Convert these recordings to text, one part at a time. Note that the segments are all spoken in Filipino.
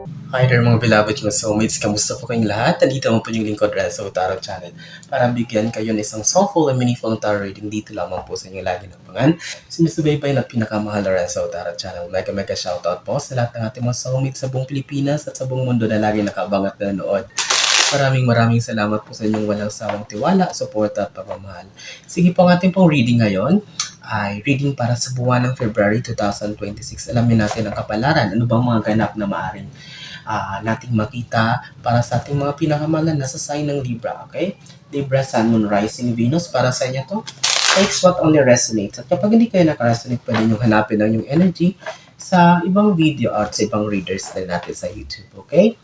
Hi there mga beloved kong soulmates, kamusta po kayong lahat? Nandito mo po yung lingkod Rezo Tarot Channel para bigyan kayo ng isang soulful and meaningful tarot reading dito lamang po sa inyong lagi ng pangan. Sinusubaybay na pinakamahal na Rezo Tarot Channel. Mega shoutout po sa lahat ng ating mga soulmates sa buong Pilipinas at sa buong mundo na lagi nakabang at nanonood. Maraming salamat po sa inyong walang sawang tiwala, suporta at pagmamahal. Sige po ang ating pong reading ngayon ay reading para sa buwan ng February 2026. Alamin natin ang kapalaran. Ano bang mga ganap na maaring nating makita para sa ating mga pinakamalan na sa sign ng Libra, okay? Libra, Sun, Moon, Rising, Venus, para sa inyo to. Takes what only resonates. At kapag hindi kayo nakaresonate, pwede nyo hanapin ang yung energy sa ibang video at sa ibang readers na natin sa YouTube, okay?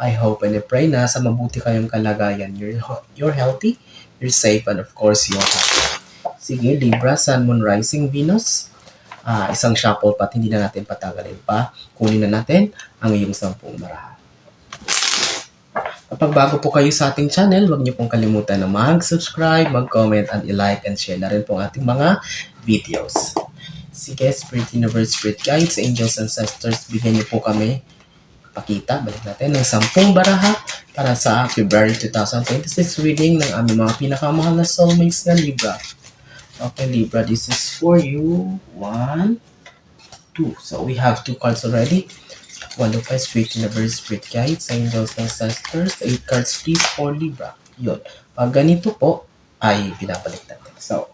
I hope and I pray na sa mabuti kayong kalagayan. You're healthy, you're safe, and of course, you're happy. Sige, Libra, Sun, Moon, Rising, Venus. Isang shuffle pa at hindi na natin patagalin pa. Kunin na natin ang iyong 10 baraha. Kapag bago po kayo sa ating channel, huwag niyo pong kalimutan na mag-subscribe, mag-comment, and i-like and share na rin po ang ating mga videos. Sige, Spirit Universe, Spirit Guides, Angels, Ancestors, bigyan niyo po kami pakita, balik natin ng 10 baraha para sa February 2026 reading ng aming mga pinakamahal na soulmates na Libra. Okay, Libra, this is for you. 1, 2. So we have 2 cards already. 1 pa, Spirit Universe, Spirit Guides, Angels, Ancestors. 8 cards please for Libra. Yun. Pag ganito po, ay pinabalik natin. So,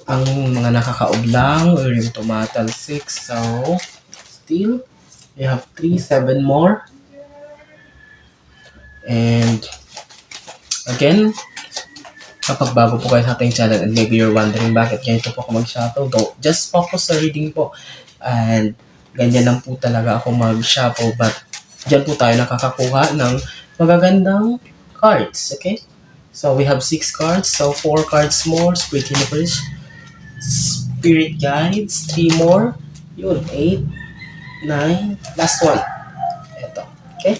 ang mga nakakaublang or yung tumatalsik. So, still, we have 3, 7 more. And, again, kapag bago po kayo sa ating channel and maybe you're wondering bakit ganito po ako mag-shuffle, just focus sa reading po. And ganyan lang po talaga ako mag-shuffle, but dyan po tayo nakakakuha ng magagandang cards, okay? So we have 6 cards, so 4 cards more, Spirit Universe, Spirit Guides, 3 more, yun, 8, 9, last one. Ito, okay?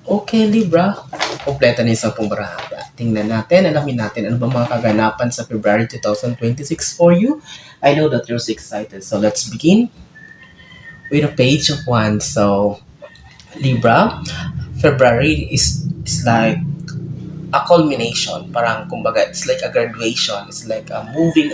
Okay, Libra, kompleto na yung 10 baraha. Tingnan natin, alamin natin ano ba mga kaganapan sa February 2026 for you. I know that you're so excited. So let's begin with a page of wands. So Libra, February is like a culmination. Parang kumbaga, it's like a graduation. It's like a moving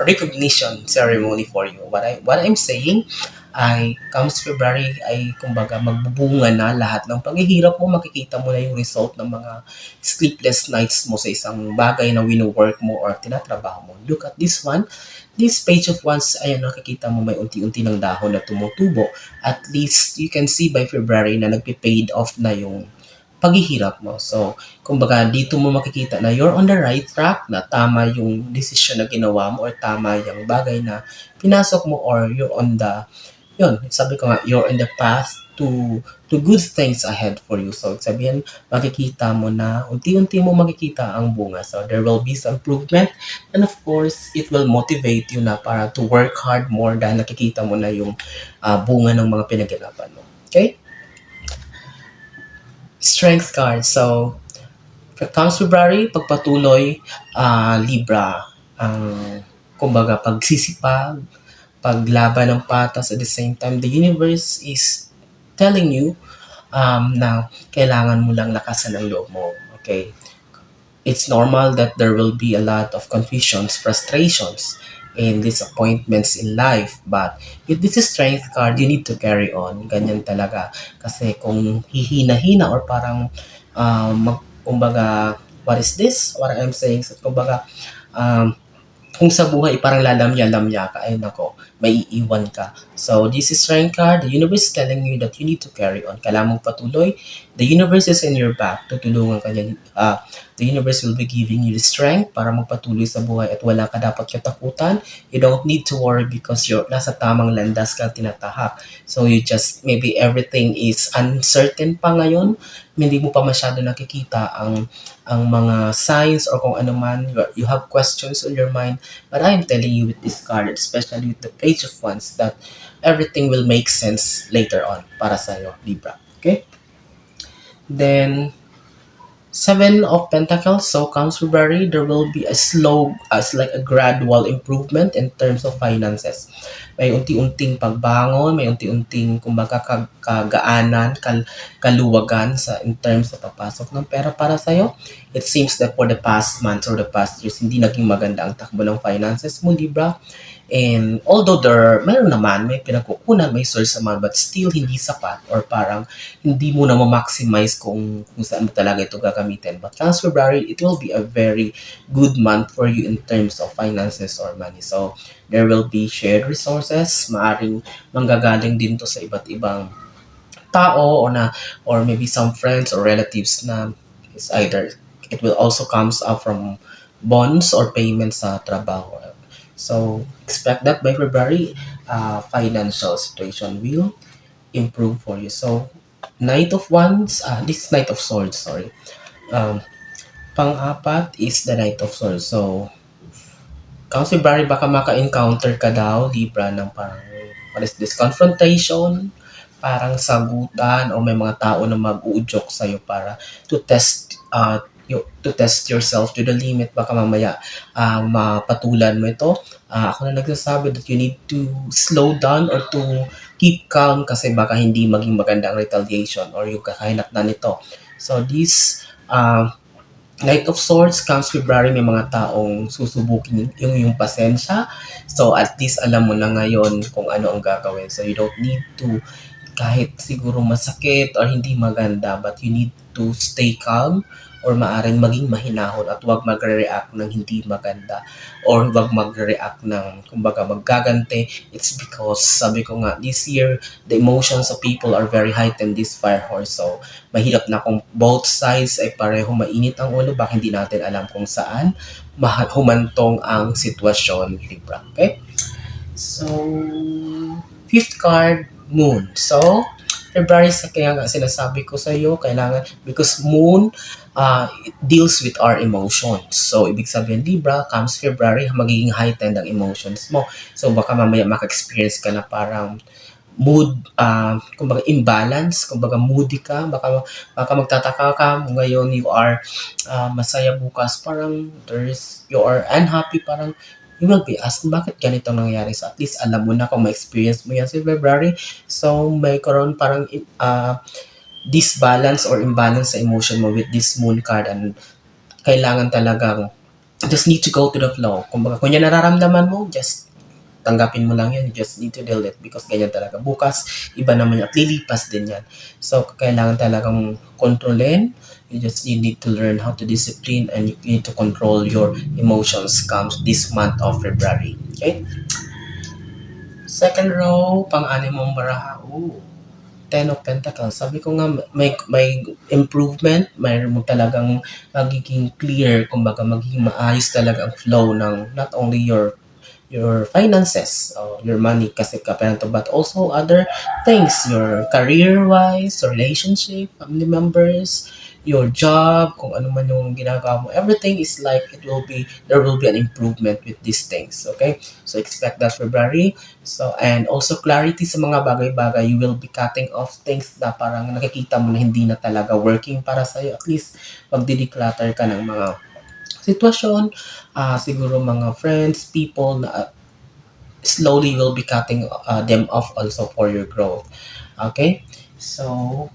recognition ceremony for you. What I'm saying ay comes February ay kumbaga magbubunga na lahat ng paghihirap mo, makikita mo na yung result ng mga sleepless nights mo sa isang bagay na wino-work mo or tinatrabaho mo. Look at this one. This page of wands, ayan, nakikita mo may unti-unti ng dahon na tumutubo. At least you can see by February na nagpe-paid off na yung paghihirap mo. So, kumbaga, dito mo makikita na you're on the right track, na tama yung decision na ginawa mo or tama yung bagay na pinasok mo, or you're on the, yun, sabi ko nga, you're in the path to good things ahead for you. So, sabihin, makikita mo na, unti-unti mo makikita ang bunga. So, there will be some improvement. And of course, it will motivate you na para to work hard more dahil nakikita mo na yung bunga ng mga pinagirapan mo. Okay? Strength card. So, comes February, pagpatuloy, Libra, ang kumbaga pagsisipag, paglaban ng patas. At the same time, the universe is telling you na kailangan mo lang lakasan ang loob mo. Okay? It's normal that there will be a lot of confusions, frustrations, and disappointments in life. But if this is strength card, you need to carry on. Ganyan talaga. Kasi kung hihina-hina or parang kumbaga, what is this? What I'm saying? So, kumbaga, um, kung sa buhay parang lalamya-lamya ka, ay nako, may iiwan ka. So, this is strength card. The universe is telling you that you need to carry on. Kailangan mong patuloy. The universe is in your back. Tutulungan ka niya. The universe will be giving you the strength para magpatuloy sa buhay at wala ka dapat katakutan. You don't need to worry because you're nasa tamang landas ka tinatahak. So, you just, maybe everything is uncertain pa ngayon. Hindi mo pa masyado nakikita ang mga signs or kung ano man. You have questions on your mind. But I am telling you with this card, especially with the page of wands, that everything will make sense later on para sa iyo, Libra. Okay? Then, Seven of Pentacles, so comes February, there will be a slow, as like a gradual improvement in terms of finances. May unti-unting pagbangon, may unti-unting kumbaga kagaanan, kaluwagan sa in terms sa papasok ng pera para sa'yo. It seems that for the past months or the past years, hindi naging maganda ang takbo ng finances mo, Libra. And although meron naman, may pinagkukunan, may source naman, but still hindi sapat or parang hindi mo na ma-maximize kung saan mo talaga ito gagamitin. But last February, it will be a very good month for you in terms of finances or money. So, there will be shared resources, maaring manggagaling din to sa iba't ibang tao or maybe some friends or relatives na is either it will also comes up from bonds or payments sa trabaho. So expect that by February, financial situation will improve for you. So Knight of Wands, this is Knight of Swords, sorry. Um, Pang-apat is the Knight of Swords. So Council Barry, baka maka-encounter ka daw, Libra, ng parang, what is this, confrontation, parang sagutan, o may mga tao na mag-uudyok sa'yo para to test, to test yourself to the limit. Baka mamaya mapatulan mo ito. Ako na nagsasabi that you need to slow down or to keep calm kasi baka hindi maging maganda ang retaliation or yung kakahinatnan nito. So this Knight of Swords comes February, may mga taong susubukin yung pasensya. So at least alam mo na ngayon kung ano ang gagawin. So you don't need to, kahit siguro masakit or hindi maganda, but you need to stay calm or maaring maging mahinahon at huwag magre-react ng hindi maganda or huwag magre-react ng kumbaga maggagante. It's because sabi ko nga this year the emotions of people are very heightened this fire horse. So mahirap na kung both sides ay pareho mainit ang ulo, baka hindi natin alam kung saan humantong ang sitwasyon, Libra. Okay? So, fifth card, Moon. So, February, kaya nga sinasabi ko sa iyo, kailangan, because Moon, it deals with our emotions. So, ibig sabihin, Libra, comes February, magiging heightened ang emotions mo. So, baka mamaya maka-experience ka na parang mood, kumbaga imbalance, kumbaga moody ka, baka magtataka ka, ngayon you are masaya, bukas parang you are unhappy, parang you will be asked bakit ganito nangyari. So at least alam mo na kung ma-experience mo yan sa February. So may karon parang disbalance or imbalance sa emotion mo with this moon card, and kailangan talagang just need to go to the flow. Kumbaga kung yan nararamdaman mo, just tanggapin mo lang yan. You just need to deal it because ganyan talaga. Bukas, iba naman yan. At lilipas din yan. So, kailangan talagang kontrolin. You need to learn how to discipline and you need to control your emotions comes this month of February. Okay? Second row, pang-anim mong baraha. Ooh. Ten of Pentacles. Sabi ko nga, may improvement, mayroon mo talagang magiging clear, kumbaga magiging maayos talaga ang flow ng not only your finances, your money kasi kaparento, but also other things, your career-wise, your relationship, family members, your job, kung ano man yung ginagawa mo, everything is like there will be an improvement with these things, okay? So expect that February. So, and also clarity sa mga bagay-bagay, you will be cutting off things na parang nakikita mo na hindi na talaga working para sa'yo. At least, magdi-declutter ka ng mga sitwasyon, siguro mga friends, people na slowly will be cutting them off also for your growth. Okay? So,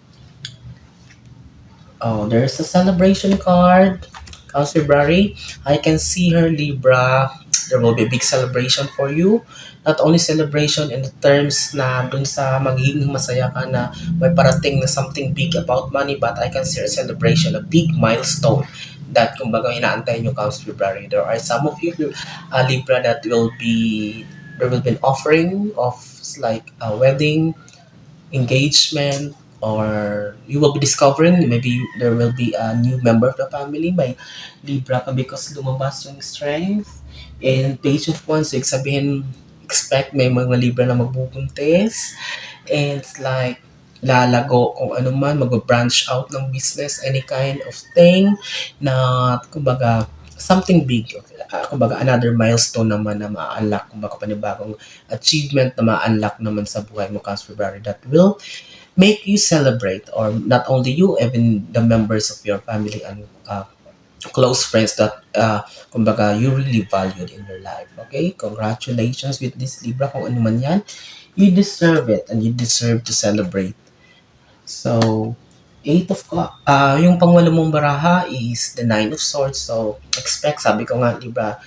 there's a celebration card. Comes February. I can see her, Libra. There will be a big celebration for you. Not only celebration in the terms na dun sa magiging masaya ka na may parating na something big about money, but I can see a celebration, a big milestone that kumbaga inaantay nyo comes February. There are some of you, Libra, that there will be an offering of like a wedding, engagement, or you will be discovering maybe there will be a new member of the family. May Libra ka because lumabas yung strength and page of wands. So sabihin, expect may mga Libra na magbubuntis and it's like lalago kung ano man, mag-branch out ng business, any kind of thing na kumbaga something big. Kumbaga another milestone naman na ma-unlock, kumbaga panibagong achievement na ma-unlock naman sa buhay mo comes February that will make you celebrate, or not only you, even the members of your family and close friends that kumbaga you really valued in your life. Okay, congratulations with this Libra, kung ano man yan, you deserve it and you deserve to celebrate. So, yung pangwalo mong baraha is the Nine of Swords. So, expect, sabi ko nga, Libra,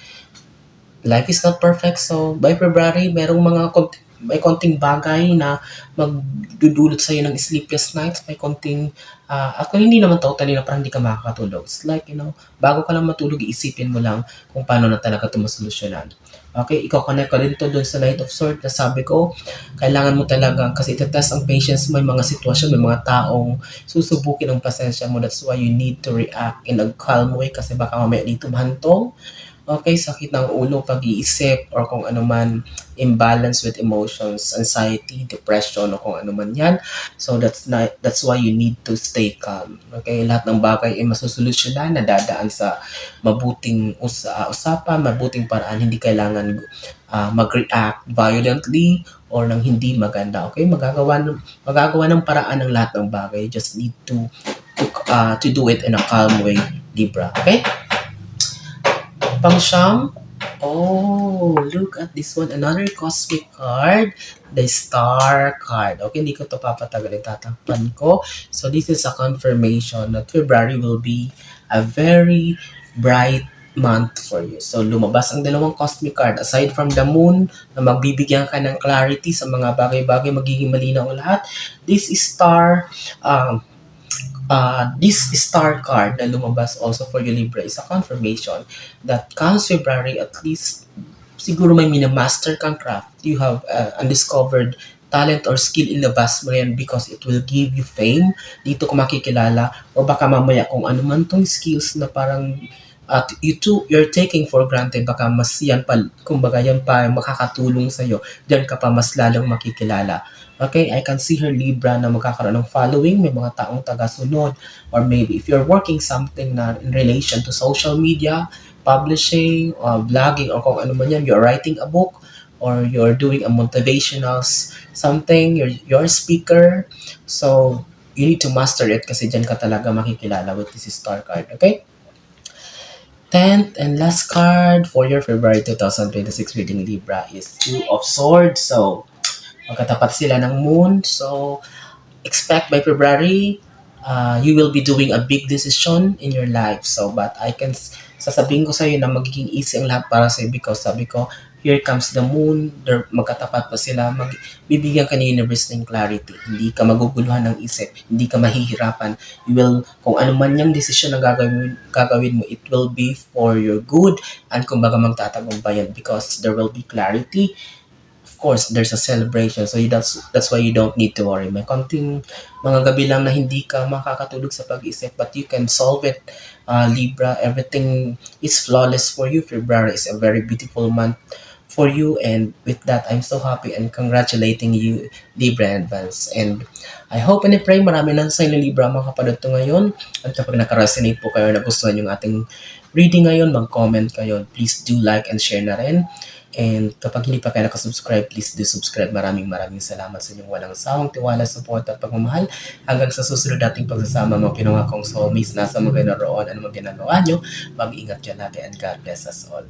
life is not perfect. So, by February, may konting bagay na magdudulot sa'yo ng sleepless nights. May konting, ako hindi naman totally na parang hindi ka makakatulog. It's like, bago ka lang matulog, iisipin mo lang kung paano na talaga ito masolusyonan. Okay, iko-connect ko din to dun sa Knight of Swords na sabi ko, kailangan mo talaga, kasi itetest ang patience mo, may mga sitwasyon, may mga taong susubukin ang pasensya mo. That's why you need to react in a calm way, kasi baka mamaya dito mahantong. Okay, sakit ng ulo, pag-iisip, or kung ano man, imbalance with emotions, anxiety, depression, o kung ano man yan. So that's why you need to stay calm. Okay, lahat ng bagay ay masusolusyonan, nadadaan sa mabuting usapan, mabuting paraan, hindi kailangan mag-react violently or nang hindi maganda. Okay, magagawa ng paraan ng lahat ng bagay. You just need to do it in a calm way, Libra. Okay? Pangsyam. Oh, look at this one. Another cosmic card. The Star card. Okay, hindi ko ito papatagal. Tatakpan ko. So, this is a confirmation that February will be a very bright month for you. So, lumabas ang dalawang cosmic card. Aside from the moon, na magbibigyan ka ng clarity sa mga bagay-bagay, magiging malinaw ang lahat. This star card na lumabas also for you, Libra, is a confirmation that comes February, at least siguro may minamaster kang craft. You have undiscovered talent or skill, ilabas mo yan because it will give you fame. Dito ko makikilala, o baka mamaya kung ano man tong skills na parang you're taking for granted, baka mas yan pa, kumbaga yan pa makakatulong sa'yo, diyan ka pa mas lalong makikilala. Okay, I can see her, Libra, na magkakaroon ng following, may mga taong tagasunod, or maybe if you're working something na in relation to social media, publishing, vlogging, or kung ano man yan, you're writing a book, or you're doing a motivational something, you're a speaker, so you need to master it kasi dyan ka talaga makikilala with this star card, okay? 10th and last card for your February 2026 reading, Libra, is Two of Swords. So, magkatapat sila ng moon. So, expect by February, you will be doing a big decision in your life. So, but sasabihin ko sa'yo na magiging easy ang lahat para sa'yo because sabi ko, here comes the moon, magkatapat pa sila, bibigyan ka ni universe ng clarity. Hindi ka maguguluhan ng isip, hindi ka mahihirapan. Kung ano man yung decision na gagawin mo, it will be for your good, and kumbaga magtatagumpayan because there will be clarity. Of course, there's a celebration. So that's why you don't need to worry. May konting mga gabi lang na hindi ka makakatulog sa pag-isip, but you can solve it, Libra. Everything is flawless for you. February is a very beautiful month for you, and with that, I'm so happy and congratulating you, Libra, in advance. And I hope and I pray marami na sa inyo, Libra, makapanood to ngayon. At kapag nakaresonate po kayo, nagustuhan yung ating reading ngayon, mag-comment kayo. Please do like and share na rin. And kapag hindi pa kayo nakasubscribe, please do subscribe. Maraming salamat sa inyong walang sawang tiwala, support at pagmamahal. Hanggang sa susunod nating pagsasama, mga pinangakong soulmates, nasa mga naroon, ano mga ginagawa nyo, mag-iingat dyan natin, and God bless us all.